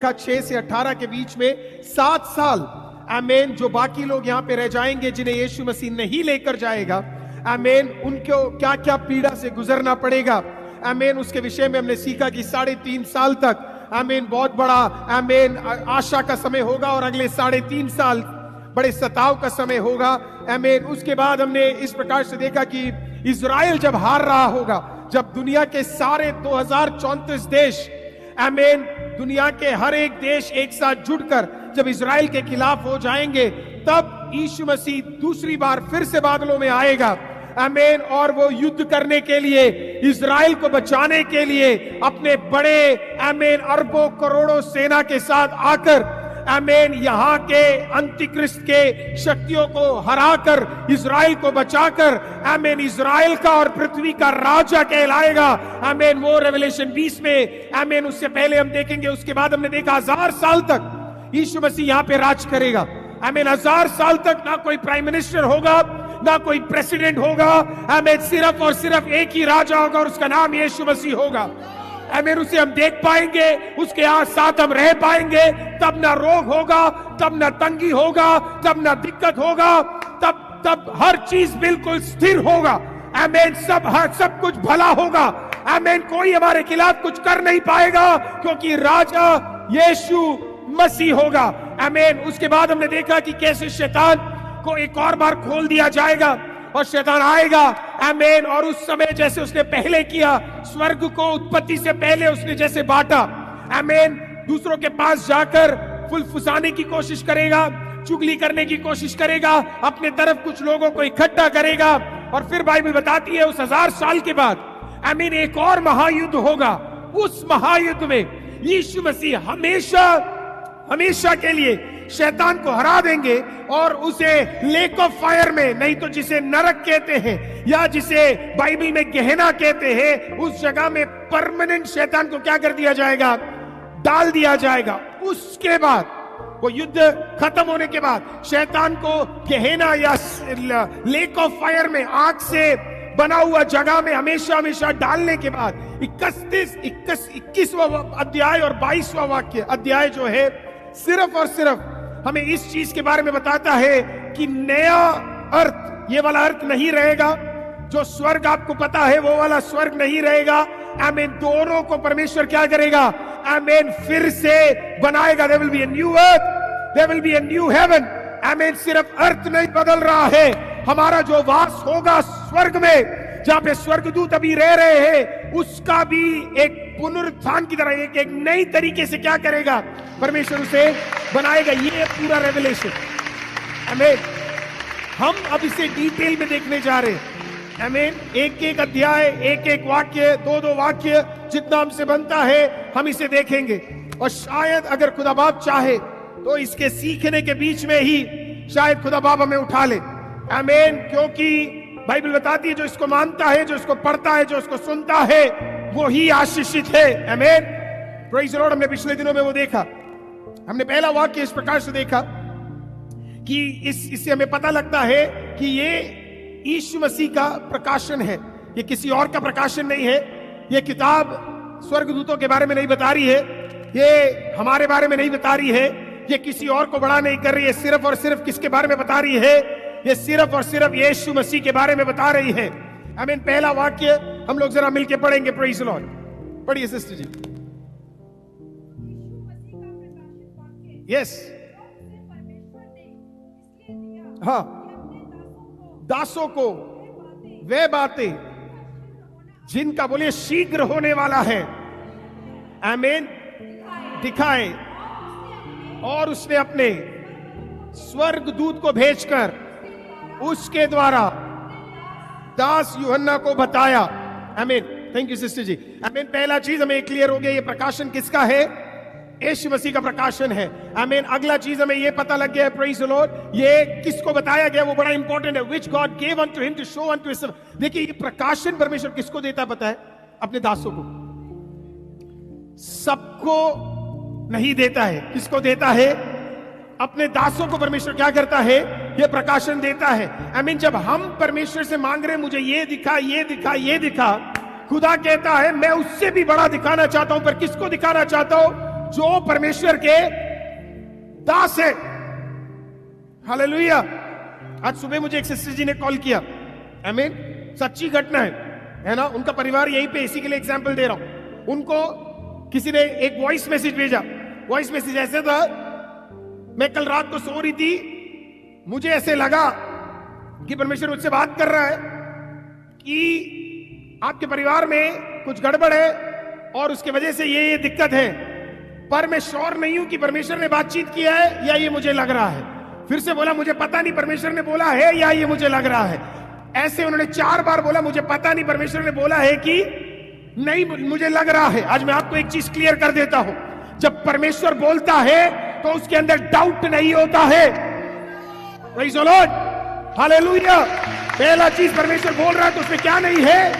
का 6 से 18 के बीच में 7 साल, आमीन, जो बाकी लोग यहां पे रह जाएंगे जिन्हें यीशु मसीह नहीं लेकर जाएगा, आमीन, उनको क्या क्या पीड़ा से गुजरना पड़ेगा, आमीन, उसके विषय में हमने सीखा कि 3.5 साल तक, आमीन, बहुत बड़ा, आमीन, आशा का समय होगा और अगले 3.5 साल बड़े सताव का समय होगा, आमीन। उसके बाद हमने इस प्रकार से देखा कि इजराइल जब हार रहा होगा, जब दुनिया के सारे 2034 देश, आमीन, दुनिया के हर एक देश एक साथ जुड़कर जब इजराइल के खिलाफ हो जाएंगे, तब यीशु मसीह दूसरी बार फिर से बादलों में आएगा, आमीन, और वो युद्ध करने के लिए, इजराइल को बचाने के लिए अपने बड़े, आमीन, अरबों करोड़ों सेना के साथ आकर, आमीन, यहाँ के अंतिक्रिस्त के शक्तियों को हराकर इजराइल को बचाकर, आमीन, इजराइल का और पृथ्वी का राजा कहलाएगा, आमीन। वो रेवलेशन 20 में, आमीन, उससे पहले हम देखेंगे। उसके बाद हमने देखा 1000 साल तक यीशु मसीह यहाँ पे राज करेगा, आमीन। 1000 साल तक ना कोई प्राइम मिनिस्टर होगा, ना कोई प्रेसिडेंट होगा, आमीन, सिर्फ और सिर्फ एक ही राजा होगा और उसका नाम यीशु मसीह होगा, आमीन। उसे हम देख पाएंगे, उसके साथ हम रह पाएंगे, तब ना रोग होगा, तब ना तंगी होगा, तब ना दिक्कत होगा, तब हर चीज बिल्कुल स्थिर होगा, आमीन। सब कुछ भला होगा, आमीन। कोई हमारे खिलाफ कुछ कर नहीं पाएगा क्योंकि राजा यीशु मसीह होगा, आमीन। उसके बाद हमने देखा कि कैसे शैतान को एक और बार खोल दिया जाएगा और शैतान आएगा, आमीन, और उस समय जैसे उसने पहले किया, स्वर्ग को उत्पत्ति से पहले उसने जैसे बांटा, आमीन, दूसरों के पास जाकर फुसफुसाने की कोशिश करेगा, चुगली करने की कोशिश करेगा, अपने तरफ कुछ लोगों को इकट्ठा करेगा, और फिर बाइबल बताती है उस 1000 साल के बाद, आमीन, एक और महायुद्ध होगा। उस महायुद्ध में यीशु मसीह हमेशा के लिए शैतान को हरा देंगे और उसे लेक ऑफ फायर में, नहीं तो जिसे नरक कहते हैं या जिसे बाइबल में गेहना कहते हैं, उस जगह में परमानेंट शैतान को क्या कर दिया जाएगा, डाल दिया जाएगा। उसके बाद वो युद्ध खत्म होने के बाद शैतान को गेहना या लेक ऑफ फायर में, आग से बना हुआ जगह में हमेशा डालने के बाद 21वां अध्याय और 22वां अध्याय जो है, सिर्फ और सिर्फ हमें इस चीज के बारे में बताता है कि नया अर्थ, ये वाला अर्थ नहीं रहेगा, जो स्वर्ग आपको पता है वो वाला स्वर्ग नहीं रहेगा, आमीन। दोनों को परमेश्वर क्या करेगा, आमीन, फिर से बनाएगा। There will be a new earth, there will be a new heaven, आमीन। सिर्फ अर्थ नहीं बदल रहा है, हमारा जो वास होगा स्वर्ग में, जहां पे स्वर्गदूत अभी रह रहे हैं, उसका भी एक पुनरुत्थान की तरह एक नई तरीके से क्या करेगा, परमेश्वर उसे बनाएगा। ये पूरा रेवलेशन, आमीन, हम अब इसे डिटेल में देखने जा रहे हैं, आमीन। एक एक अध्याय, एक एक वाक्य, दो वाक्य, जितना हमसे बनता है हम इसे देखेंगे, और शायद अगर खुदा बाप चाहे तो इसके सीखने के बीच में ही शायद खुदा बाप हमें उठा ले, आमीन। क्योंकि बाइबल बताती है जो इसको मानता है, जो इसको पढ़ता है, जो इसको सुनता है, वो ही आशीषित है, आमीन। Praise the Lord. हमने पिछले दिनों में वो देखा, हमने पहला वाक्य इस प्रकार से देखा कि इससे हमें पता लगता है कि ये यीशु मसीह का प्रकाशन है, ये किसी और का प्रकाशन नहीं है। ये किताब स्वर्गदूतों के बारे में नहीं बता रही है, ये हमारे बारे में नहीं बता रही है, ये किसी और को बड़ा नहीं कर रही है, सिर्फ और सिर्फ किसके बारे में बता रही है, ये सिर्फ और सिर्फ यीशु मसीह के बारे में बता रही है, आमीन। पहला वाक्य हम लोग जरा मिलके पढ़ेंगे, प्रेज़ द लॉर्ड। पढ़िए सिस्टर जी। यस, हाँ, दासों को वे बातें जिनका, बोलिए, शीघ्र होने वाला है, आमीन, दिखाए, और उसने अपने स्वर्गदूत को भेजकर उसके द्वारा दास यूहन्ना को बताया, आमीन। थैंक यू सिस्टर जी, आमीन। पहला चीज हमें क्लियर हो गया, ये प्रकाशन किसका है, यीशु मसीह का प्रकाशन है, आमीन। अगला चीज हमें ये पता लग गया, प्रेज़ द लॉर्ड, ये किसको बताया गया, वो बड़ा इंपॉर्टेंट है, which God gave unto him to show unto his. देखिए, ये प्रकाशन परमेश्वर किसको देता है पता है, अपने दासों को, सबको नहीं देता है। किसको देता है, अपने दासों को परमेश्वर क्या करता है, ये प्रकाशन देता है, आमीन। जब हम परमेश्वर से मांग रहे हैं, मुझे ये दिखा, ये दिखा, ये दिखा, खुदा कहता है मैं उससे भी बड़ा दिखाना चाहता हूं, पर किसको दिखाना चाहता हूं, जो परमेश्वर के दास है। हालेलुया। आज सुबह मुझे एक सिस्टर जी ने कॉल किया, आमीन, सच्ची घटना है ना। उनका परिवार यहीं पे, इसी के लिए एग्जांपल दे रहा हूं। उनको किसी ने एक वॉइस मैसेज भेजा। वॉइस मैसेज ऐसे था, मैं कल रात को सो रही थी, मुझे ऐसे लगा कि परमेश्वर मुझसे बात कर रहा है कि आपके परिवार में कुछ गड़बड़ है और उसके वजह से ये दिक्कत है, पर मैं श्योर नहीं हूं कि परमेश्वर ने बातचीत किया है या ये मुझे लग रहा है। फिर से बोला, मुझे पता नहीं परमेश्वर ने बोला है या ये मुझे लग रहा है। ऐसे उन्होंने 4 बार बोला, मुझे पता नहीं परमेश्वर ने बोला है कि नहीं मुझे लग रहा है। आज मैं आपको एक चीज क्लियर कर देता हूं, जब परमेश्वर बोलता है तो उसके अंदर डाउट नहीं होता है। Praise the Lord, hallelujah. पहला चीज, परमेश्वर बोल रहा है तो उसमें क्या नहीं है,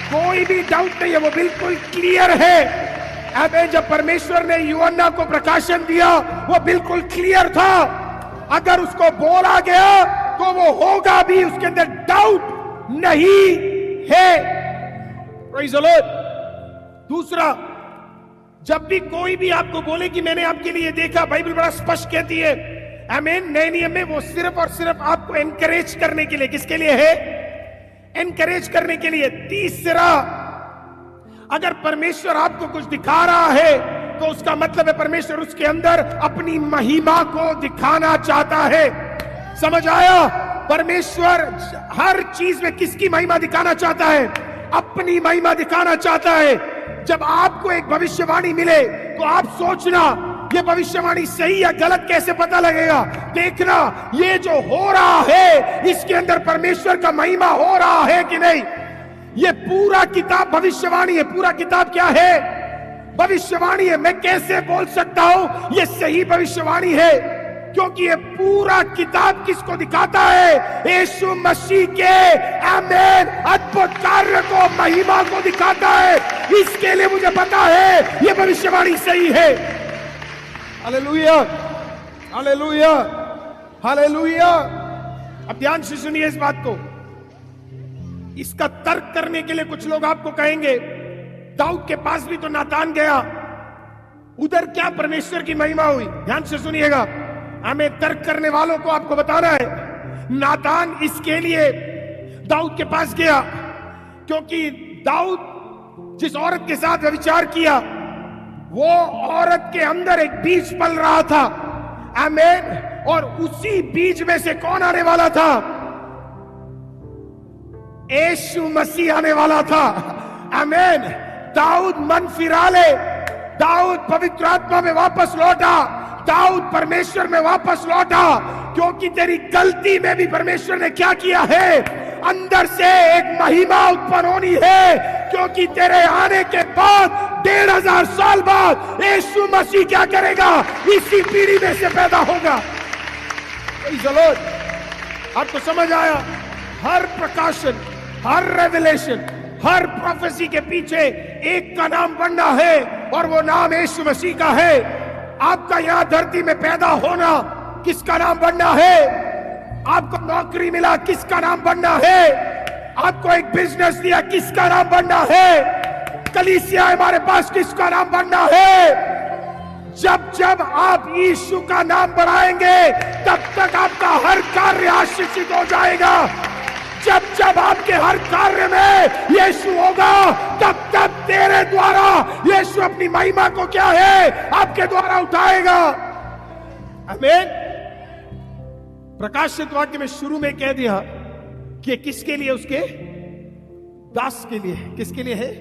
कोई भी डाउट नहीं है, वो बिल्कुल क्लियर है। अब जब परमेश्वर ने यूहन्ना को प्रकाशन दिया, वो बिल्कुल क्लियर था। अगर उसको बोला गया तो वो होगा भी, उसके अंदर डाउट नहीं है। Praise the Lord. दूसरा, जब भी कोई भी आपको बोले कि मैंने आपके लिए देखा, बाइबल बड़ा स्पष्ट कहती है, आमीन, नए नियम में, वो सिर्फ और सिर्फ आपको एनकरेज करने के लिए। किसके लिए है? एनकरेज करने के लिए। तीसरा, अगर परमेश्वर आपको कुछ दिखा रहा है तो उसका मतलब है परमेश्वर उसके अंदर अपनी महिमा को दिखाना चाहता है। समझ आया? परमेश्वर हर चीज में किसकी महिमा दिखाना चाहता है? अपनी महिमा दिखाना चाहता है। जब आपको एक भविष्यवाणी मिले तो आप सोचना, ये भविष्यवाणी सही या गलत कैसे पता लगेगा? देखना, ये जो हो रहा है इसके अंदर परमेश्वर का महिमा हो रहा है कि नहीं। ये पूरा किताब भविष्यवाणी है। पूरा किताब क्या है? भविष्यवाणी है। मैं कैसे बोल सकता हूं ये सही भविष्यवाणी है? क्योंकि ये पूरा किताब किसको दिखाता है? यीशु मसीह के आमीन अद्भुत कार्य को, महिमा को दिखाता है। इसके लिए मुझे पता है ये भविष्यवाणी सही है। Hallelujah, hallelujah, hallelujah. अब ध्यान से सुनिए इस बात को। इसका तर्क करने के लिए कुछ लोग आपको कहेंगे, दाऊद के पास भी तो नातान गया, उधर क्या परमेश्वर की महिमा हुई? ध्यान से सुनिएगा, हमें तर्क करने वालों को आपको बताना है। नातान इसके लिए दाऊद के पास गया क्योंकि दाऊद जिस औरत के साथ व्यभिचार किया, वो औरत के अंदर एक बीज पल रहा था। आमीन। और उसी बीज में से कौन आने वाला था? यीशु मसीह आने वाला था। आमीन। दाऊद मन फिरा ले, दाऊद पवित्र आत्मा में वापस लौटा, दाऊद परमेश्वर में वापस लौटा, क्योंकि तेरी गलती में भी परमेश्वर ने क्या किया है? अंदर से एक महिमा उत्पन्न होनी है, क्योंकि तेरे आने के बाद 1500 साल बाद यीशु मसीह क्या करेगा? इसी पीढ़ी में से पैदा होगा। आपको समझ आया? हर प्रकाशन, हर रेवलेशन, हर प्रोफेसी के पीछे एक का नाम बनना है और वो नाम यीशु मसीह का है। आपका यहां धरती में पैदा होना, किसका नाम बनना है? आपको नौकरी मिला, किसका नाम बनना है? आपको एक बिजनेस दिया, किसका नाम बनना है? कलीसिया हमारे पास, किसका नाम बनना है? जब जब आप यीशु का नाम बढ़ाएंगे तब तक आपका हर कार्य आशीषित हो जाएगा। जब जब आपके हर कार्य में यीशु होगा, तब तब तेरे द्वारा यीशु अपनी महिमा को क्या है? आपके द्वारा उठाएगा। आमीन। प्रकाशित वाक्य में शुरू में कह दिया कि किसके लिए? उसके दास के लिए। किसके लिए है?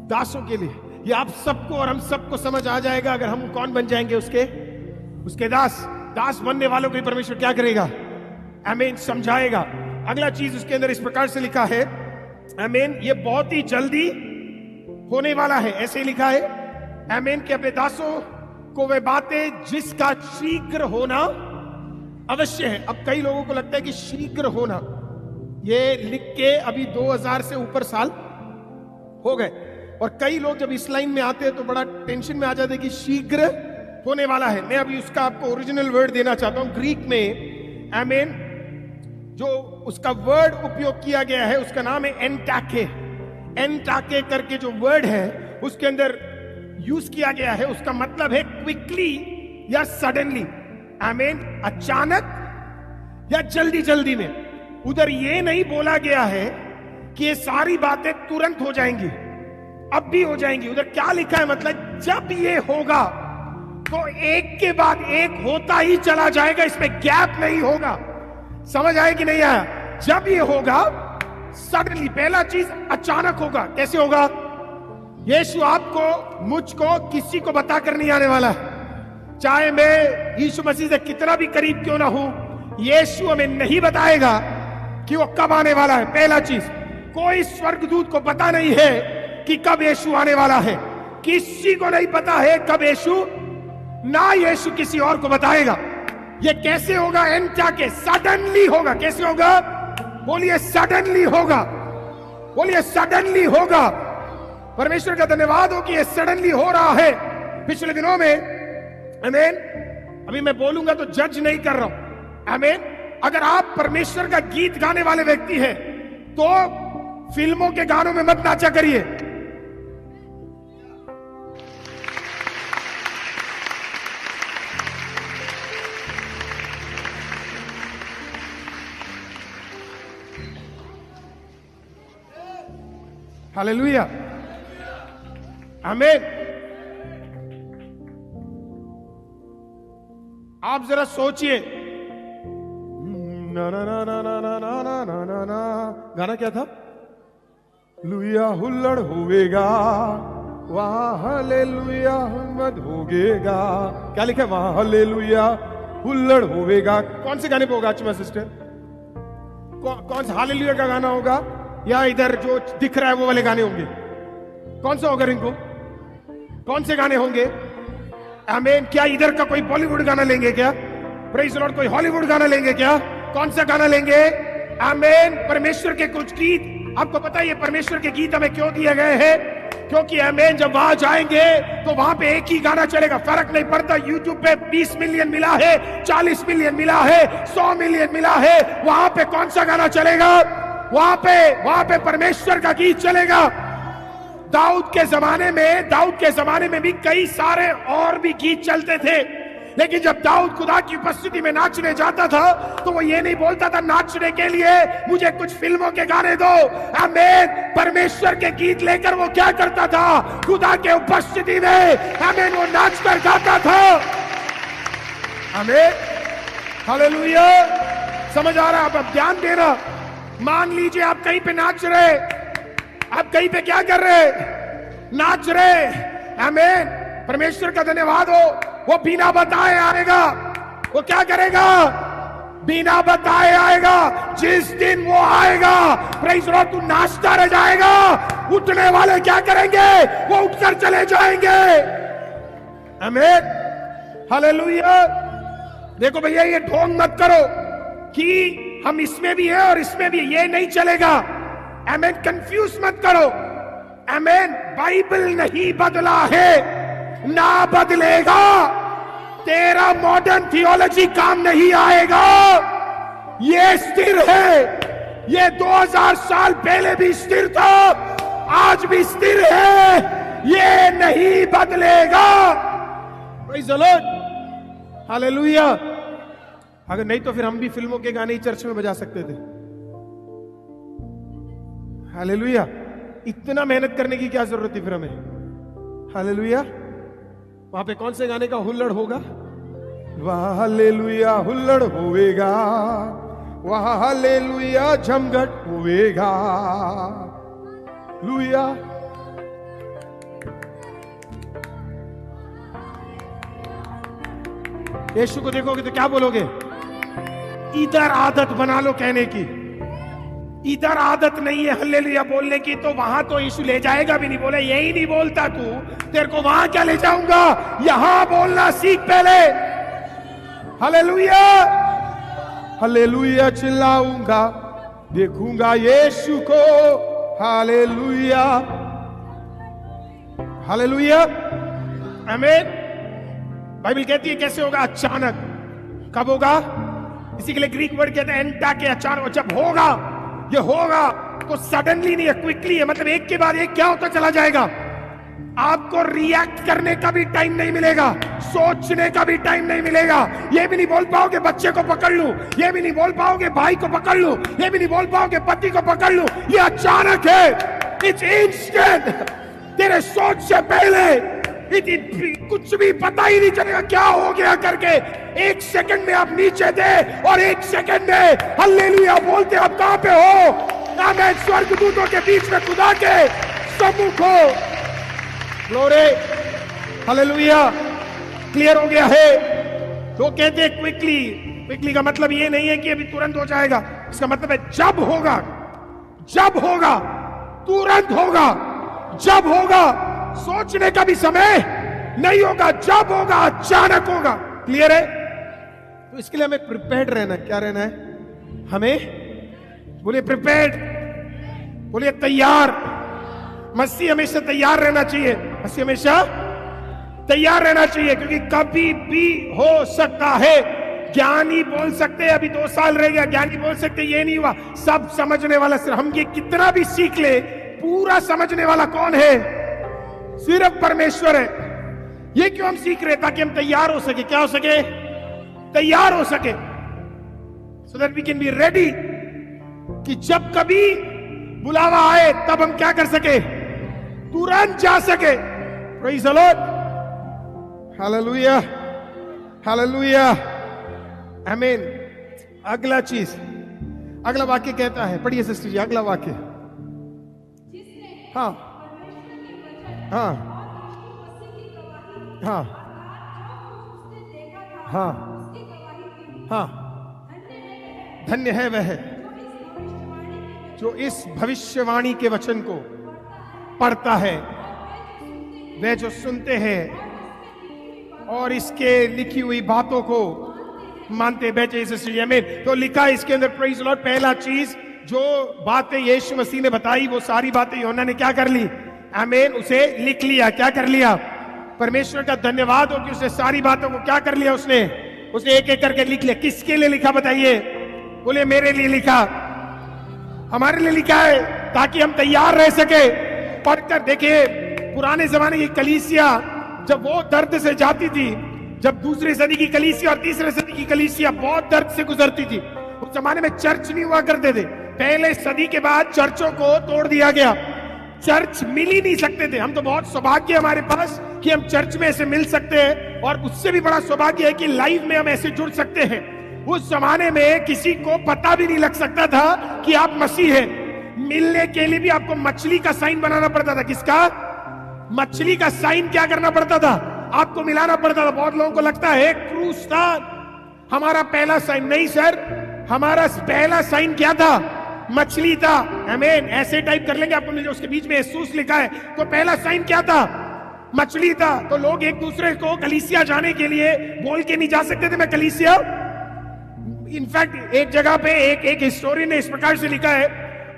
दासों के लिए। ये आप सबको और हम सबको समझ आ जाएगा अगर हम कौन बन जाएंगे? उसके दास। दास बनने वालों को परमेश्वर क्या करेगा? आमीन, समझाएगा। अगला चीज उसके अंदर इस प्रकार से लिखा है, आमीन, ये बहुत ही जल्दी होने वाला है। ऐसे लिखा है, आमीन, कि अपने दासों को वे बातें जिसका शीघ्र होना अवश्य है। अब कई लोगों को लगता है कि शीघ्र होना, ये लिख के अभी 2000 से ऊपर साल हो गए, और कई लोग जब इस लाइन में आते हैं तो बड़ा टेंशन में आ जाते हैं कि शीघ्र होने वाला है। मैं अभी उसका आपको ओरिजिनल वर्ड देना चाहता हूं। ग्रीक में आमीन जो उसका वर्ड उपयोग किया गया है उसका नाम है एंटाके। एंटाके करके जो वर्ड है उसके अंदर यूज किया गया है उसका मतलब है क्विकली या सडनली, आमीन, अचानक या जल्दी जल्दी में। उधर ये नहीं बोला गया है कि ये सारी बातें तुरंत हो जाएंगी, अब भी हो जाएंगी। उधर क्या लिखा है, मतलब जब ये होगा तो एक के बाद एक होता ही चला जाएगा, इसमें गैप नहीं होगा। समझ आए कि नहीं आया? जब ये होगा सडनली, पहला चीज अचानक होगा। कैसे होगा? यीशु आपको, मुझको, किसी को बताकर नहीं आने वाला है। चाहे मैं यीशु मसीह से कितना भी करीब क्यों ना हूं, यीशु हमें नहीं बताएगा कि वो कब आने वाला है। पहला चीज, कोई स्वर्गदूत को पता नहीं है कि कब यीशु आने वाला है। किसी को नहीं पता है कब यीशु, ना यीशु किसी और को बताएगा। ये कैसे होगा? एंड जाके सडनली होगा। कैसे होगा? बोलिए सडनली होगा, बोलिए सडनली होगा। परमेश्वर का धन्यवाद हो कि ये सडनली हो रहा है। पिछले दिनों में, आमीन, अभी मैं बोलूंगा तो जज नहीं कर रहा हूं, आमीन। अगर आप परमेश्वर का गीत गाने वाले व्यक्ति हैं तो फिल्मों के गानों में मत नाचा करिए। हालेलुया, आमीन। आप जरा सोचिए, ना ना ना ना ना ना ना ना ना ना ना, गाना क्या था? लुया हुल्लड़ होवेगा वहां हालेलुया मत होगेगा। क्या लिखा है वहां? हालेलुया हुल्लड़ होवेगा। कौन से गाने पे होगा चुमा सिस्टर? कौन सा हालेलुया का गाना होगा या इधर जो दिख रहा है वो वाले गाने होंगे? कौन सा होगा रिंको? कौन से गाने होंगे? आमीन। क्या इधर का कोई बॉलीवुड गाना लेंगे क्या? Praise the Lord. कोई हॉलीवुड गाना लेंगे क्या? कौन सा गाना लेंगे? आमीन। परमेश्वर के कुछ गीत, आपको पता है ये परमेश्वर के गीत हमें क्यों दिए गए हैं? क्योंकि आमीन जब वहां जाएंगे तो वहां पे एक ही गाना चलेगा, फर्क नहीं पड़ता यूट्यूब पे 20 मिलियन मिला है, 40 मिलियन मिला है, 100 मिलियन मिला है, वहां पे कौन सा गाना चलेगा? वहां पे परमेश्वर का गीत चलेगा। दाऊद के जमाने में भी कई सारे और भी गीत चलते थे, लेकिन जब दाऊद खुदा की उपस्थिति में नाचने जाता था तो वो ये नहीं बोलता था नाचने के लिए मुझे कुछ फिल्मों के गाने दो। आमीन। परमेश्वर के गीत लेकर वो क्या करता था? खुदा के उपस्थिति में आमीन वो नाचकर गाता था। आमीन, हालेलुया। समझ आ रहा है? आप ध्यान देना। मान लीजिए आप कहीं पे नाच रहे, आप कहीं पे क्या कर रहे? नाच रहे। आमीन। परमेश्वर का धन्यवाद हो, वो बिना बताए आएगा। वो क्या करेगा? बिना बताए आएगा। जिस दिन वो आएगा, प्रेज़ द लॉर्ड, तू नाचता रह जाएगा। उठने वाले क्या करेंगे? वो उठकर चले जाएंगे। आमीन, हालेलुया। देखो भैया, ये ढोंग मत करो कि हम इसमें भी है और इसमें भी, ये नहीं चलेगा। आमीन। कंफ्यूज मत करो। आमीन। बाइबल नहीं बदला है, ना बदलेगा। तेरा मॉडर्न थियोलॉजी काम नहीं आएगा। ये स्थिर है। ये 2000 साल पहले भी स्थिर था, आज भी स्थिर है। ये नहीं बदलेगा। Praise the Lord, hallelujah. अगर नहीं तो फिर हम भी फिल्मों के गाने ही चर्च में बजा सकते थे। हालेलुया। इतना मेहनत करने की क्या जरूरत थी फिर हमें? हालेलुया। वहां पे कौन से गाने का हुल्लड़ होगा? वहां हालेलुया हुल्लड़ होवेगा, वहां हालेलुया झमघट होवेगा। लुया। यीशु को देखोगे तो क्या बोलोगे? इधर आदत बना लो कहने की। इधर आदत नहीं है हल्लेलुया बोलने की, तो वहां तो यीशु ले जाएगा भी नहीं। बोले यही नहीं बोलता तू, तेरे को वहां क्या ले जाऊंगा? यहां बोलना सीख पहले। हल्लेलुया, हल्लेलुया चिल्लाऊंगा, देखूंगा यीशु को। हालेलुया, हालेलुया, आमीन। बाइबल कहती है कैसे होगा? अचानक। कब होगा? इसी के लिए ग्रीक वर्ड कहते हैं एंटा के, अचानक। जब होगा, ये होगा तो सडनली नहीं है, क्विकली है। मतलब एक के बाद एक क्या होता चला जाएगा? आपको रिएक्ट करने का भी टाइम नहीं मिलेगा, सोचने का भी टाइम नहीं मिलेगा। ये भी नहीं बोल पाओगे बच्चे को पकड़ लूं, ये भी नहीं बोल पाओगे भाई को पकड़ लूं, ये भी नहीं बोल पाओगे पति को पकड़ लूं। ये अचानक है, इट्स इंस्टेंट। तेरे सोच से पहले कुछ भी पता ही नहीं चलेगा क्या हो गया करके। 1 सेकंड में आप नीचे थे और 1 सेकंड में हालेलुया बोलते आप कहां पे हो। आमीन। स्वर्गदूतों के बीच में खुदा के सम्मुख हो। Glory, hallelujah. क्लियर हो गया है। तो कहते हैं क्विकली। क्विकली का मतलब ये नहीं है कि अभी तुरंत हो जाएगा, इसका मतलब है जब होगा, जब होगा, तुरंत होगा, जब होगा। सोचने का भी समय नहीं होगा, जब होगा अचानक होगा। क्लियर है। तो इसके लिए हमें प्रिपेयर्ड रहना। क्या रहना है हमें? बोलिए प्रिपेयर्ड, बोलिए तैयार। मसीह हमेशा तैयार रहना चाहिए, मसीह हमेशा तैयार रहना चाहिए, क्योंकि कभी भी हो सकता है। ज्ञानी बोल सकते हैं अभी 2 साल रह गया, ज्ञानी बोल सकते ये नहीं हुआ। सब समझने वाला सिर्फ, हम ये कितना भी सीख ले, पूरा समझने वाला कौन है? सिर्फ परमेश्वर है। ये क्यों हम सीख रहे? ताकि हम तैयार हो सके। क्या हो सके? तैयार हो सके, so that we can be ready, कि जब कभी बुलावा आए तब हम क्या कर सके? तुरंत जा सके। Praise the Lord, hallelujah, hallelujah, आमीन। अगला चीज, अगला वाक्य कहता है, पढ़िए सिस्टर जी अगला वाक्य। हाँ हाँ हाँ हाँ हाँ। धन्य है वह जो इस भविष्यवाणी के वचन को पढ़ता है, वे जो सुनते हैं और इसके लिखी हुई बातों को मानते बैठे। में तो लिखा है इसके अंदर, प्रेज़ द लॉर्ड, पहला चीज जो बातें यीशु मसीह ने बताई, वो सारी बातें यूहन्ना ने क्या कर ली? आमीन, उसे लिख लिया। क्या कर लिया? परमेश्वर का धन्यवाद हो कि उसने सारी बातों को क्या कर लिया? उसने एक एक करके लिख लिया। किसके लिए लिखा बताइए? बोले मेरे लिए लिखा, हमारे लिए लिखा है, ताकि हम तैयार रह सके। पढ़कर देखिए, पुराने जमाने की कलीसिया जब वो दर्द से जाती थी, जब दूसरी सदी की कलीसिया और तीसरे सदी की कलीसिया बहुत दर्द से गुजरती थी, उस जमाने में चर्च नहीं हुआ करते थे। पहले सदी के बाद चर्चों को तोड़ दिया गया, चर्च मिल ही नहीं सकते थे। हम तो बहुत सौभाग्य हमारे पास कि हम चर्च में ऐसे मिल सकते हैं, और उससे भी बड़ा सौभाग्य है कि लाइव में हम ऐसे जुड़ सकते हैं। उस जमाने में किसी को पता भी नहीं लग सकता था कि आप मसीह हैं। मिलने के लिए भी आपको मछली का साइन बनाना पड़ता था। किसका? मछली का साइन क्या करना पड़ता था? आपको मिलाना पड़ता था। बहुत लोगों को लगता है क्रूस था हमारा पहला साइन। नहीं सर, हमारा पहला साइन क्या था? मछली था। आमीन। ऐसे टाइप कर लेंगे आपको मिल जाए, उसके बीच में यीशु लिखा है, तो पहला साइन क्या था? मछली था। तो लोग एक दूसरे को कलीसिया जाने के लिए बोल के नहीं जा सकते थे, मैं कलीसिया। इनफैक्ट एक जगह पे एक हिस्टोरियन ने इस प्रकार से लिखा है,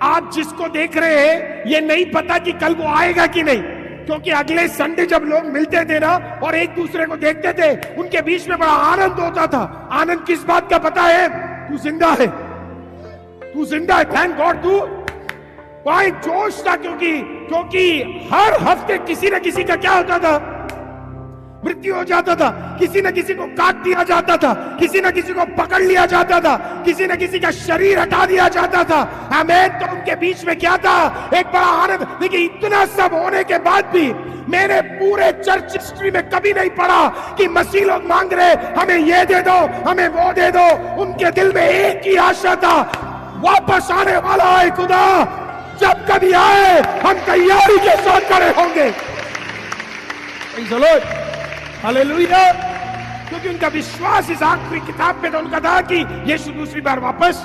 आप जिसको देख रहे हैं ये नहीं पता कि कल वो आएगा कि नहीं, क्योंकि अगले संडे जब लोग मिलते थे ना और एक दूसरे को देखते थे, उनके बीच में बड़ा आनंद होता था। आनंद किस बात का पता है? तू जिंदा है, तू जिंदा है, थैंक गॉड। तू वहां जोश था, क्योंकि हर हफ्ते किसी न किसी का क्या होता था? मृत्यु हो जाता था। किसी न किसी को काट दिया जाता था, किसी न किसी को पकड़ लिया जाता था, किसी न किसी का शरीर हटा दिया जाता था। आमीन। तो उनके बीच में क्या था? एक बड़ा आनंद। देखिए, इतना सब होने के बाद भी मैंने पूरे चर्च हिस्ट्री में कभी नहीं पढ़ा कि मसीह लोग मांग रहे हमें ये दे दो, हमें वो दे दो। उनके दिल में एक ही आशा था, वापस आने वाला है खुदा। जब कभी आए हम तैयारी के साथ खड़े होंगे। हालेलुया। क्योंकि उनका विश्वास इस आखिरी किताब में तो उनका था कि यीशु दूसरी बार वापस।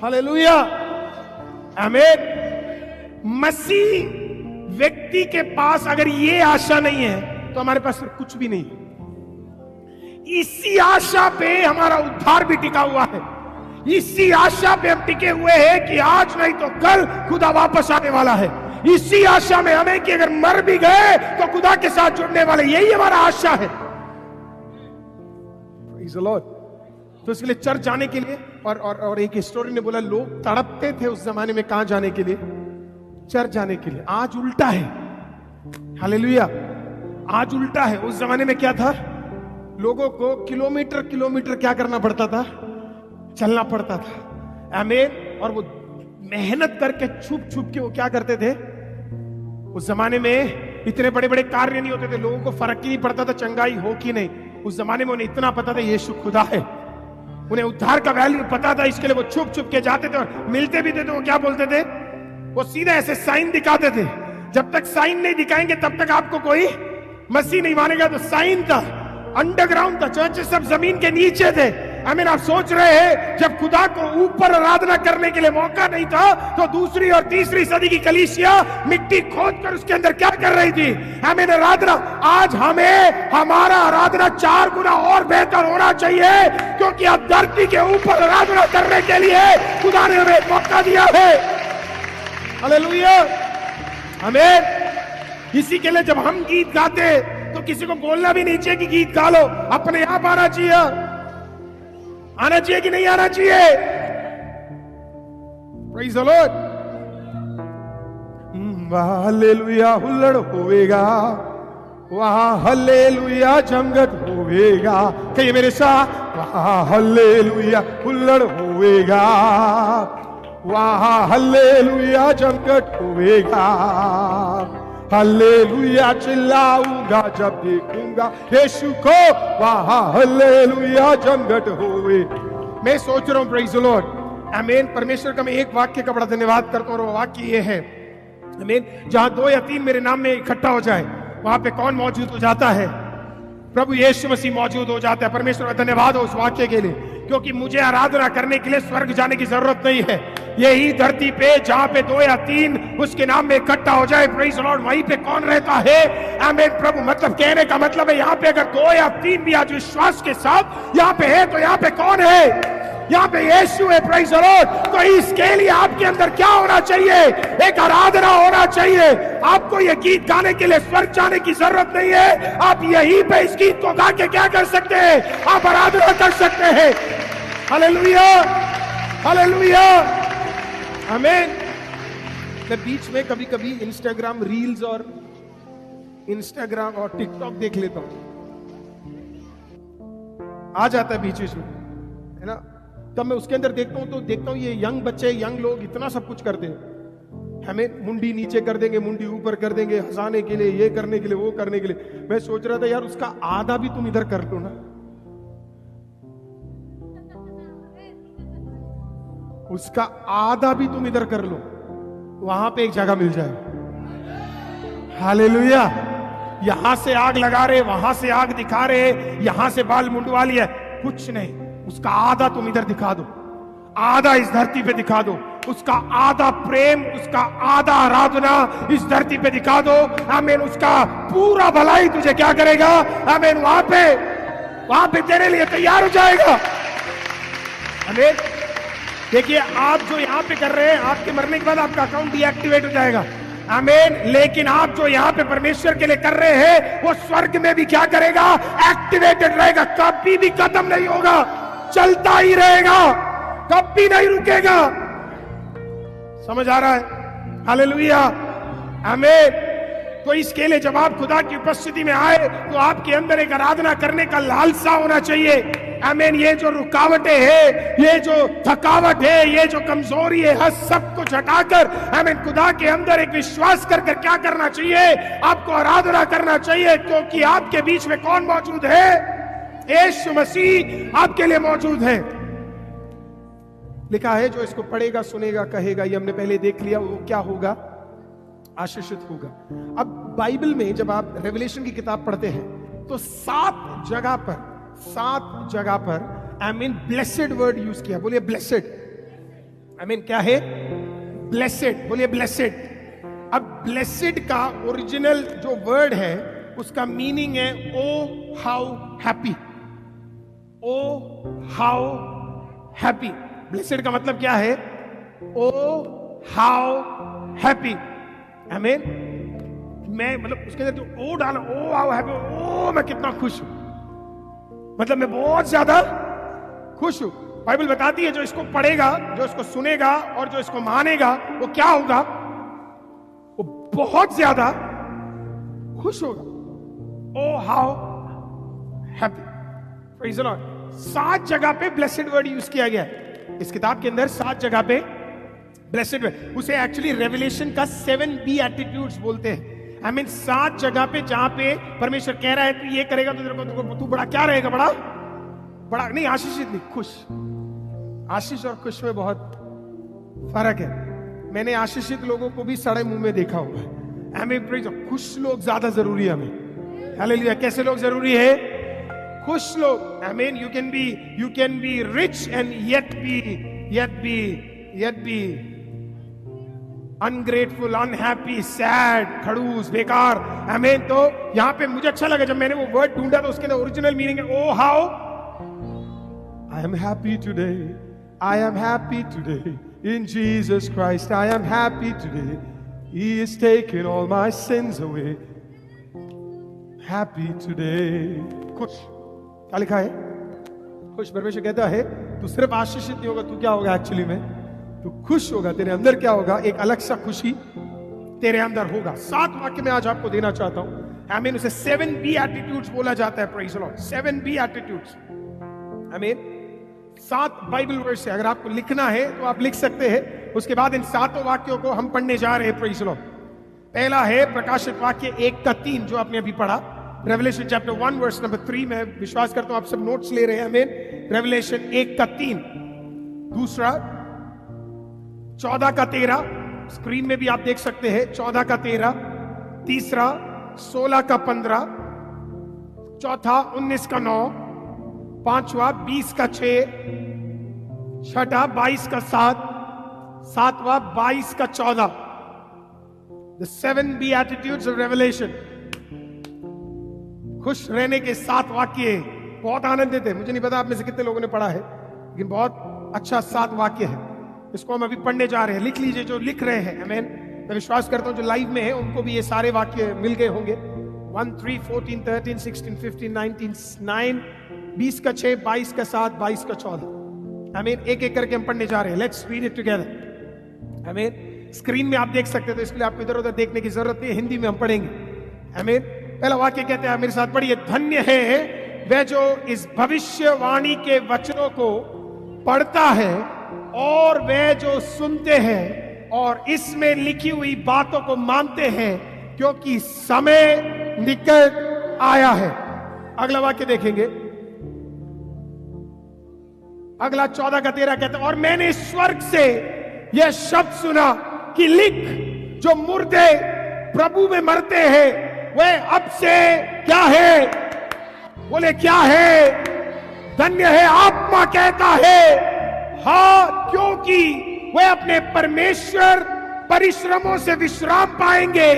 हालेलुया, आमीन। मसीह व्यक्ति के पास अगर ये आशा नहीं है तो हमारे पास कुछ भी नहीं। इसी आशा पे हमारा उद्धार भी टिका हुआ है। इसी आशा पे हम टिके हुए हैं कि आज नहीं तो कल खुदा वापस आने वाला है। इसी आशा में हमें कि अगर मर भी गए तो खुदा के साथ जुड़ने वाले, यही हमारा आशा है। Praise the Lord। तो इसके लिए चर्च जाने के लिए, और एक हिस्टोरियन ने बोला लोग तड़पते थे उस जमाने में कहां जाने के लिए? चर्च जाने के लिए। आज उल्टा है। हालेलुया। आज उल्टा है। उस जमाने में क्या था, लोगों को किलोमीटर किलोमीटर क्या करना पड़ता था, चलना पड़ता था। आमीन। और वो मेहनत करके छुप छुप के वो क्या करते थे, उस जमाने में इतने बड़े बड़े कार्य नहीं होते थे, लोगों को फर्क ही नहीं पड़ता था चंगाई हो कि नहीं। उस जमाने में उन्हें इतना पता था यीशु खुदा है, उन्हें उद्धार का वैल्यू पता था, इसके लिए वो छुप छुप के जाते थे। और मिलते भी थे तो वो क्या बोलते थे, वो सीधे ऐसे साइन दिखाते थे। जब तक साइन नहीं दिखाएंगे तब तक आपको कोई मसीह नहीं मानेगा। तो साइन था, अंडरग्राउंड था, चर्च सब जमीन के नीचे थे। आमीन। आप सोच रहे हैं जब खुदा को ऊपर आराधना करने के लिए मौका नहीं था तो दूसरी और तीसरी सदी की कलीसिया मिट्टी खोद कर उसके अंदर क्या कर रही थी, आमीन, आराधना। आज हमें हमारा आराधना 4 गुना और बेहतर होना चाहिए, क्योंकि अब धरती के ऊपर आराधना करने के लिए खुदा ने हमें मौका दिया है। हालेलुया। आमीन। इसी के लिए जब हम गीत गाते तो किसी को बोलना भी नहीं चाहिए कि गीत गा लो, अपने आप आना चाहिए। आना चाहिए कि नहीं आना चाहिए? Praise the Lord. हालेलुया हुल्लड़ होवेगा, वहां हालेलुया जंगट होवेगा। कहिए मेरे साथ, वहां हालेलुया हुल्लड़ होवेगा, वहां हालेलुया जंगट होवेगा। हालेलुया चिल्लाऊंगा जब देखूंगा यीशु को, वहां हालेलुया जंगट होवे। मैं सोच रहा हूं, प्रेज़ द लॉर्ड, आमीन, परमेश्वर का मैं एक वाक्य का बड़ा धन्यवाद करता हूं और वो वाक्य ये है, आमीन, जहां 2 या 3 मेरे नाम में इकट्ठा हो जाए वहां पे कौन मौजूद हो जाता है? प्रभु यीशु मसीह मौजूद हो जाता है। परमेश्वर का धन्यवाद हो उस वाक्य के लिए, क्योंकि मुझे आराधना करने के लिए स्वर्ग जाने की जरूरत नहीं है। यही धरती पे जहां पे 2 या 3 उसके नाम में इकट्ठा हो जाए, प्रेज़ द लॉर्ड, वहीं पे कौन रहता है? आमीन। प्रभु, मतलब कहने का मतलब है यहाँ पे अगर 2 या 3 भी आज विश्वास के साथ यहाँ पे है तो यहाँ पे कौन है? यहाँ पे यीशु है, प्रेज़ द लॉर्ड। तो इसके लिए आपके अंदर क्या होना चाहिए? एक आराधना होना चाहिए। आपको ये गीत गाने के लिए स्वर्ग जाने की जरूरत नहीं है। आप यहीं पे इस गीत को गा के क्या कर सकते हैं? आप आराधना कर सकते हैं। हालेलुया, हालेलुया, आमीन। मैं बीच में कभी कभी इंस्टाग्राम रील्स और इंस्टाग्राम और टिकटॉक देख लेता हूं, आ जाता है बीच में, है ना। तब मैं उसके अंदर देखता हूं ये यंग बच्चे, यंग लोग इतना सब कुछ करते हैं। हमें मुंडी नीचे कर देंगे, मुंडी ऊपर कर देंगे, हंसाने के लिए, ये करने के लिए, वो करने के लिए। मैं सोच रहा था यार उसका आधा भी तुम इधर कर लो ना, उसका आधा भी तुम इधर कर लो, वहां पे एक जगह मिल जाए। हालेलुया। यहां से आग लगा रहे, वहां से आग दिखा रहे, यहां से बाल मुंडवा लिया, कुछ नहीं, उसका आधा तुम इधर दिखा दो, आधा इस धरती पे दिखा दो, उसका आधा प्रेम, उसका आधा आराधना इस धरती पे दिखा दो। आमीन। उसका पूरा भलाई तुझे क्या करेगा? आमीन। वहां पे तेरे लिए तैयार हो जाएगा। आमीन। देखिए, आप जो यहां पे कर रहे हैं, आपके मरने के बाद आपका अकाउंट डीएक्टिवेट हो जाएगा। आमीन। लेकिन आप जो यहां पे परमेश्वर के लिए कर रहे हैं वो स्वर्ग में भी क्या करेगा? एक्टिवेटेड रहेगा, कभी भी खत्म नहीं होगा, चलता ही रहेगा, कभी नहीं रुकेगा। समझ आ रहा है? हालेलुया, आमीन। तो इसके लिए जब आप खुदा की उपस्थिति में आए तो आपके अंदर एक आराधना करने का लालसा होना चाहिए। आमीन। ये जो रुकावटें हैं, ये जो थकावट है, ये जो कमजोरी है, सब कुछ हटाकर आमीन खुदा के अंदर एक विश्वास कर क्या करना चाहिए? आपको आराधना करना चाहिए, क्योंकि आपके बीच में कौन मौजूद है? यीशु मसीह आपके लिए मौजूद है। लिखा है जो इसको पढ़ेगा, सुनेगा, कहेगा, ये हमने पहले देख लिया, वो क्या होगा? आशीषित होगा। अब बाइबल में जब आप रेवलेशन की किताब पढ़ते हैं तो 7 जगह पर I mean blessed word use किया। बोलिए ब्लेसेड। आई मीन क्या है? ब्लेसेड। बोलिए ब्लेसेड। अब ब्लेसेड का ओरिजिनल जो वर्ड है उसका मीनिंग है oh how happy. Oh how happy. Blessed का मतलब क्या है? Oh how happy. आमीन। मैं मतलब उसके अंदर जो ओ डाला, ओ हाउ हैप्पी, ओ मैं कितना खुश हूं, मतलब मैं बहुत ज्यादा खुश हूं। बाइबल बताती है जो इसको पढ़ेगा, जो इसको सुनेगा और जो इसको मानेगा वो क्या होगा? वो बहुत ज्यादा खुश होगा। Oh how happy, praise the Lord. 7 जगह पे ब्लेसेड वर्ड यूज किया गया है इस किताब के अंदर, 7 जगह पे ब्लेसेड वर्ड। उसे एक्चुअली रेवलेशन का 7 बीएटिट्यूड्स बोलते हैं। आई मीन 7 जगह पे जहां पे परमेश्वर कह रहा है तू ये करेगा तो तेरे को तू बड़ा क्या रहेगा, बड़ा बड़ा नहीं, आशीषित नहीं, खुश। आशीष और खुश में बहुत फर्क है। मैंने आशीषित लोगों को भी सड़े मुंह में देखा हुआ है। हमें खुश लोग ज्यादा जरूरी है हमें। हालेलुया। कैसे लोग जरूरी है? खुश लोग। I mean you can be rich and yet be ungrateful, unhappy, sad, खड़ूस, बेकार। आई मीन तो यहां पे मुझे अच्छा लगा जब मैंने वो वर्ड ढूंढा तो उसके अंदर ओरिजिनल मीनिंग है oh how I am happy today, I am happy today in Jesus Christ, I am happy today, he is taking all my sins away, happy today. खुश। क्या लिखा है? खुश। परमेश्वर कहता है तू सिर्फ आशीषित नहीं होगा, तू क्या होगा एक्चुअली में? तू खुश होगा। तेरे अंदर क्या होगा? एक अलग सा खुशी तेरे अंदर होगा। 7 वाक्य में आज आपको देना चाहता हूं। आई मीन उसे 7 बीएटिट्यूड्स बोला जाता है। Praise the Lord. 7 beatitudes. I mean 7 Bible verse है। अगर आपको लिखना है तो आप लिख सकते हैं। उसके बाद इन 7 वाक्यों को हम पढ़ने जा रहे हैं। Praise the Lord. पहला है प्रकाशित वाक्य 1 का 3 जो आपने अभी पढ़ा, रेवलेशन चैप्टर 1 वर्स नंबर 3। मैं विश्वास करता हूं आप सब नोट्स ले रहे हैं। आमीन। रेवलेशन 1 का 3। दूसरा 14 का 13, स्क्रीन में भी आप देख सकते हैं। 14 का 13। तीसरा 16 का 15। चौथा 19 का 9। पांचवा 20 का 6। छठा 22 का 7। सातवां 22 का 14। The 7 Beatitudes of Revelation। खुश रहने के 7 वाक्य बहुत आनंदित है। मुझे नहीं पता आप में से कितने लोगों ने पढ़ा है, लेकिन बहुत अच्छा 7 वाक्य है। इसको हम अभी पढ़ने जा रहे हैं। लिख लीजिए जो लिख रहे हैं। आमीन। मैं विश्वास करता हूं जो लाइव में है उनको भी ये सारे वाक्य मिल गए होंगे। 1, 3, 14, 13, 16, 15, 19, 9, 20 का 6, 22 का 7, 22 का 14। आमीन। एक एक करके हम पढ़ने जा रहे हैं। Let's read it together. आमीन। स्क्रीन में आप देख सकते हैं तो इसलिए आपको इधर उधर देखने की जरूरत नहीं है। हिंदी में हम पढ़ेंगे। आमीन। पहला वाक्य कहते हैं, मेरे साथ पढ़िए। धन्य है वह जो इस भविष्यवाणी के वचनों को पढ़ता है और वे जो सुनते हैं और इसमें लिखी हुई बातों को मानते हैं, क्योंकि समय निकट आया है। अगला वाक्य देखेंगे। अगला 14 का 13 कहते हैं, और मैंने स्वर्ग से यह शब्द सुना कि लिख, जो मुर्दे प्रभु में मरते हैं वह अब से क्या है? बोले क्या है? धन्य है। आत्मा कहता है हाँ, क्योंकि वे अपने परमेश्वर परिश्रमों से विश्राम पाएंगे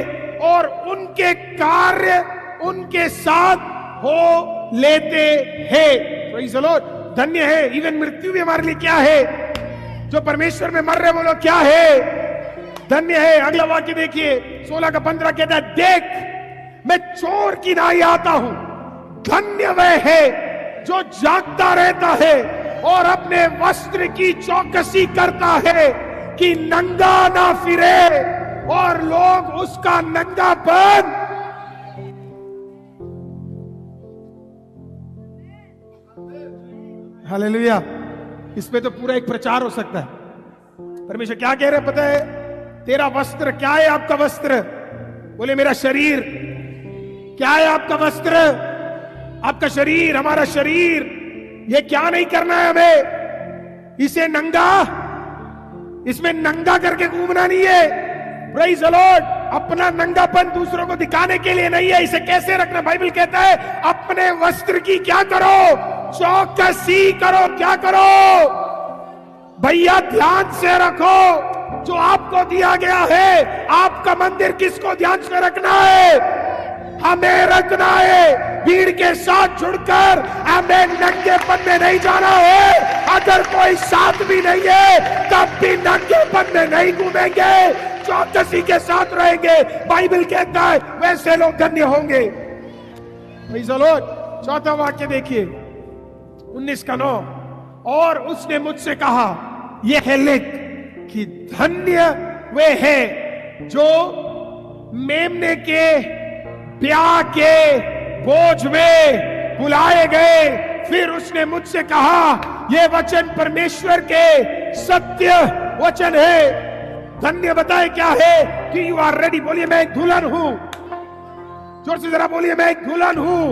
और उनके कार्य उनके साथ हो लेते हैं। Praise the Lord. धन्य है। इवन मृत्यु भी हमारे लिए क्या है? जो परमेश्वर में मर रहे बोलो क्या है? धन्य है। अगला वाक्य देखिए। 16 का 15 कहता है, देख मैं चोर की नाई आता हूं। धन्य वह है जो जागता रहता है और अपने वस्त्र की चौकसी करता है कि नंगा ना फिरे और लोग उसका नंगापन हालेलुया। इसमें तो पूरा एक प्रचार हो सकता है। परमेश्वर क्या कह रहे पता है? तेरा वस्त्र क्या है? आपका वस्त्र बोले मेरा शरीर। क्या है आपका वस्त्र? आपका शरीर। हमारा शरीर ये क्या नहीं करना है हमें? इसे नंगा, इसमें नंगा करके घूमना नहीं है। Praise the Lord. अपना नंगापन दूसरों को दिखाने के लिए नहीं है। इसे कैसे रखना? बाइबल कहता है अपने वस्त्र की क्या करो? चौकसी करो। क्या करो भैया? ध्यान से रखो जो आपको दिया गया है। आपका मंदिर किसको ध्यान से रखना है? हमें रखना है। भीड़ के साथ जुड़कर हमें नंगेपन में नहीं जाना है। अगर कोई साथ भी नहीं है तब भी नंगेपन में नहीं घूमेंगे, चौकसी के साथ रहेंगे। बाइबल कहता है वैसे लोग धन्य होंगे। Praise the Lord. चौथा वाक्य देखिए 19 का 9। और उसने मुझसे कहा यह है लिख कि धन्य वे हैं जो मेमने के ब्याह के बोझ में बुलाए गए। फिर उसने मुझसे कहा, यह वचन परमेश्वर के सत्य वचन है। धन्य बताए क्या है कि यू आर रेडी। बोलिए मैं एक दुल्हन हूं। जोर से जरा बोलिए मैं एक दुल्हन हूं।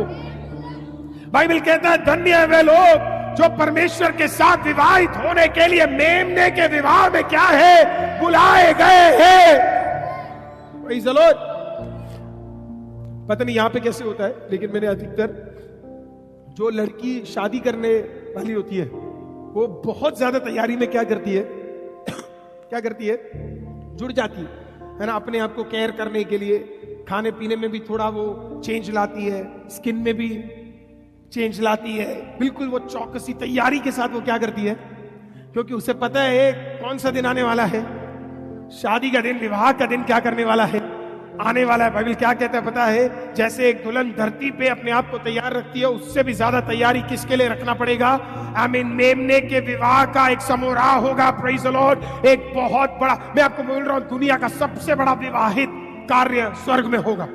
बाइबल कहता है धन्य है वे लोग जो परमेश्वर के साथ विवाहित होने के लिए मेमने के विवाह में क्या है, बुलाए गए हैं। Praise the Lord. पता नहीं यहां पे कैसे होता है, लेकिन मैंने अधिकतर जो लड़की शादी करने वाली होती है वो बहुत ज्यादा तैयारी में क्या करती है क्या करती है, जुड़ जाती है ना, अपने आप को केयर करने के लिए। खाने पीने में भी थोड़ा वो चेंज लाती है, स्किन में भी चेंज लाती है। बिल्कुल वो चौकसी तैयारी के साथ वो क्या करती है, क्योंकि उसे पता है कौन सा दिन आने वाला है, शादी का दिन, विवाह का दिन क्या करने वाला है, आने वाला है। बाइबल क्या कहता है पता है, जैसे एक दुल्हन धरती पे अपने आप को तैयार रखती है, उससे भी ज्यादा तैयारी किसके लिए रखना पड़ेगा। आमीन। मेमने के विवाह का एक समारोह होगा। Praise the Lord. एक बहुत बड़ा, मैं आपको बोल रहा हूं, दुनिया का सबसे बड़ा विवाहित कार्य स्वर्ग में होगा।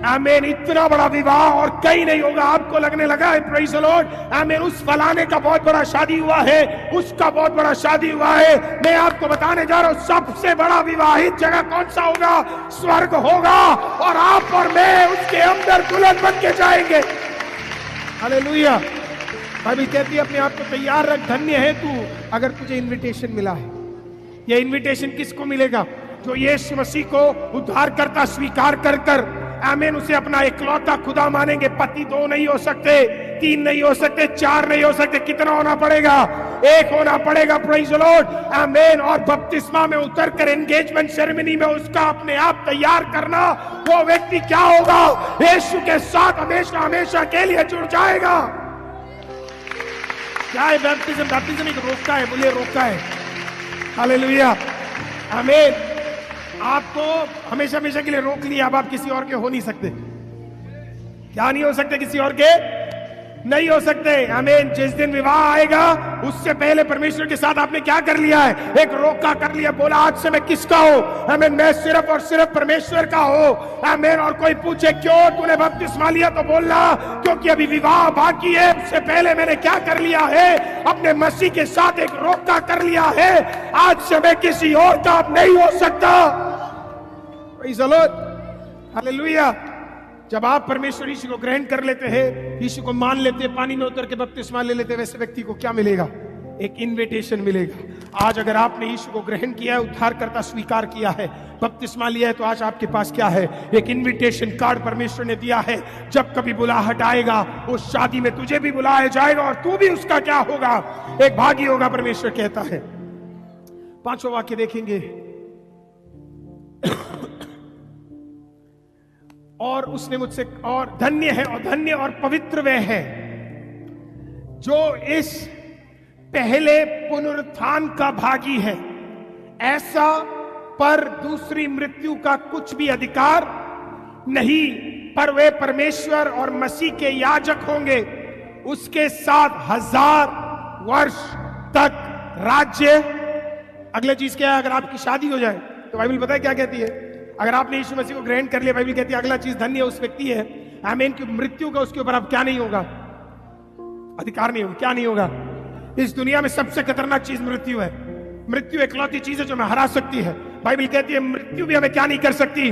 आमीन। इतना बड़ा विवाह और कहीं नहीं होगा। आपको लगने लगा है प्रेज़ द लॉर्ड, आमीन, उस फलाने का बहुत बड़ा शादी हुआ है, उसका बहुत बड़ा शादी हुआ है। मैं आपको बताने जा रहा हूं सबसे बड़ा विवाहित जगह कौन सा होगा, स्वर्ग होगा। और आप और मैं उसके अंदर दुल्हन बन के जाएंगे। हालेलुया। बाइबल कहती है अपने आप को तैयार रख, धन्य है तू अगर तुझे इन्विटेशन मिला है। यह इन्विटेशन किसको मिलेगा, जो यीशु मसीह को उद्धारकर्ता स्वीकार कर कर, आमीन, उसे अपना इकलौता खुदा मानेंगे। पति 2 नहीं हो सकते, 3 नहीं हो सकते, 4 नहीं हो सकते। कितना होना पड़ेगा, 1 होना पड़ेगा। Praise the Lord. आमीन। और बपतिस्मा में उतरकर एंगेजमेंट सेरेमनी में उसका अपने आप तैयार करना, वो व्यक्ति क्या होगा, यीशु के साथ हमेशा हमेशा के लिए जुड़ जाएगा। क्या है बैप्टिज्म? बैप्टिज्म एक रोका है, बोलिए रोका है। हालेलुया। आमीन। आपको हमेशा हमेशा के लिए रोक लिया, अब आप किसी और के हो नहीं सकते। क्या नहीं हो सकते, किसी और के नहीं हो सकते। आमीन। जिस दिन विवाह आएगा उससे पहले परमेश्वर के साथ आपने क्या कर लिया है, एक रोका कर लिया। बोला आज से मैं किसका हूं, आमीन, मैं सिर्फ और सिर्फ परमेश्वर का हूं। आमीन। और कोई पूछे क्यों तूने बपतिस्मा लिया, तो बोलना क्योंकि अभी विवाह बाकी है, उससे पहले मैंने क्या कर लिया है, अपने मसीह के साथ एक रोका कर लिया है। आज से मैं किसी और का अब नहीं हो सकता। Praise the Lord. हालेलुया। जब आप परमेश्वर यीशु को ग्रहण कर लेते हैं, यीशु को मान लेते हैं, पानी में उतर के बपतिस्मा ले लेते हैं, वैसे व्यक्ति को क्या मिलेगा, एक इनविटेशन मिलेगा। आज अगर आपने यीशु को ग्रहण किया है, उद्धारकर्ता स्वीकार किया है, बपतिस्मा लिया है, तो आज आपके पास क्या है, एक इनविटेशन कार्ड परमेश्वर ने दिया है। जब कभी बुलाहट आएगा उस शादी में तुझे भी बुलाया जाएगा और तू भी उसका क्या होगा, एक भागी होगा, परमेश्वर कहता है। 5वां वाक्य देखेंगे। और उसने मुझसे, और धन्य है, और धन्य और पवित्र वे है जो इस पहले पुनरुत्थान का भागी है, ऐसा पर दूसरी मृत्यु का कुछ भी अधिकार नहीं, पर वे परमेश्वर और मसीह के याजक होंगे, उसके साथ 1000 वर्ष तक राज्य। अगले चीज क्या है, अगर आपकी शादी हो जाए तो बाइबल पता है क्या कहती है, अगर आपने यीशु मसीह को ग्रहण कर लिया, बाइबल कहती है अगला चीज धन्य उस व्यक्ति है, आमीन, कि मृत्यु का उसके ऊपर अब क्या नहीं होगा, अधिकार नहीं होगा। क्या नहीं होगा, इस दुनिया में सबसे खतरनाक चीज मृत्यु है। मृत्यु एकलौती चीज है जो हमें हरा सकती है। बाइबल कहती है मृत्यु भी हमें क्या नहीं कर सकती,